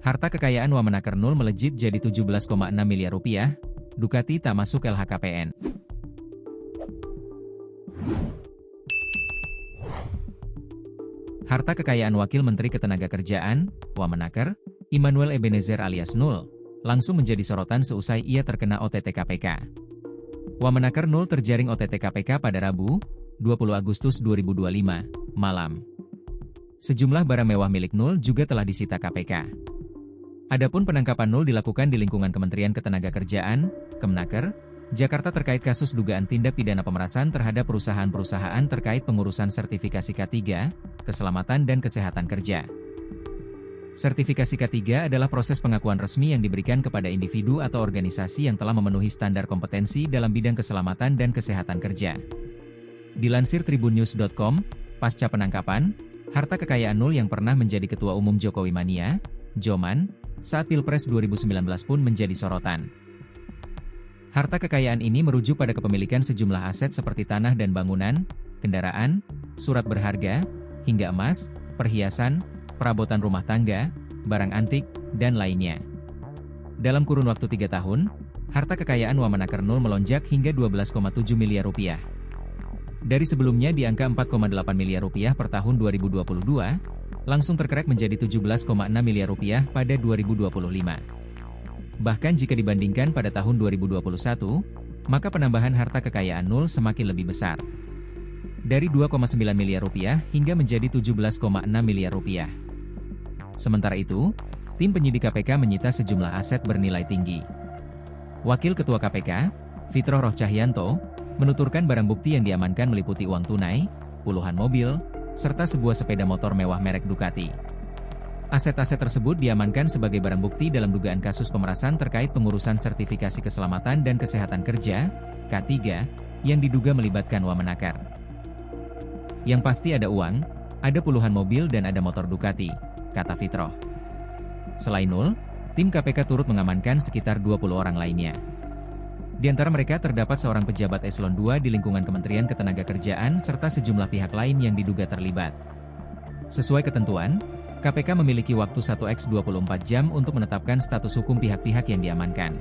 Harta kekayaan Wamenaker Nul melejit jadi 17,6 miliar rupiah, Ducati tak masuk LHKPN. Harta kekayaan Wakil Menteri Ketenagakerjaan, Wamenaker, Immanuel Ebenezer alias Nul, langsung menjadi sorotan seusai ia terkena OTT KPK. Wamenaker Nul terjaring OTT KPK pada Rabu, 20 Agustus 2025, malam. Sejumlah barang mewah milik Nul juga telah disita KPK. Adapun penangkapan Nul dilakukan di lingkungan Kementerian Ketenagakerjaan, Kemenaker, Jakarta terkait kasus dugaan tindak pidana pemerasan terhadap perusahaan-perusahaan terkait pengurusan sertifikasi K3, keselamatan dan kesehatan kerja. Sertifikasi K3 adalah proses pengakuan resmi yang diberikan kepada individu atau organisasi yang telah memenuhi standar kompetensi dalam bidang keselamatan dan kesehatan kerja. Dilansir tribunnews.com, pasca penangkapan, harta kekayaan Nul yang pernah menjadi Ketua Umum Jokowi Mania, Joman, saat Pilpres 2019 pun menjadi sorotan. Harta kekayaan ini merujuk pada kepemilikan sejumlah aset seperti tanah dan bangunan, kendaraan, surat berharga, hingga emas, perhiasan, perabotan rumah tangga, barang antik, dan lainnya. Dalam kurun waktu 3 tahun, harta kekayaan Wamenaker Nul melonjak hingga 12,7 miliar rupiah. Dari sebelumnya di angka 4,8 miliar rupiah per tahun 2022, langsung terkerek menjadi 17,6 miliar rupiah pada 2025. Bahkan jika dibandingkan pada tahun 2021, maka penambahan harta kekayaan Nul semakin lebih besar. Dari 2,9 miliar rupiah hingga menjadi 17,6 miliar rupiah. Sementara itu, tim penyidik KPK menyita sejumlah aset bernilai tinggi. Wakil Ketua KPK, Fitroh Roh Cahyanto, menuturkan barang bukti yang diamankan meliputi uang tunai, puluhan mobil, serta sebuah sepeda motor mewah merek Ducati. Aset-aset tersebut diamankan sebagai barang bukti dalam dugaan kasus pemerasan terkait pengurusan sertifikasi keselamatan dan kesehatan kerja, K3, yang diduga melibatkan Wamenaker. Yang pasti ada uang, ada puluhan mobil dan ada motor Ducati, kata Fitroh. Selain Nul, tim KPK turut mengamankan sekitar 20 orang lainnya. Di antara mereka terdapat seorang pejabat eselon 2 di lingkungan Kementerian Ketenagakerjaan serta sejumlah pihak lain yang diduga terlibat. Sesuai ketentuan, KPK memiliki waktu 1x24 jam untuk menetapkan status hukum pihak-pihak yang diamankan.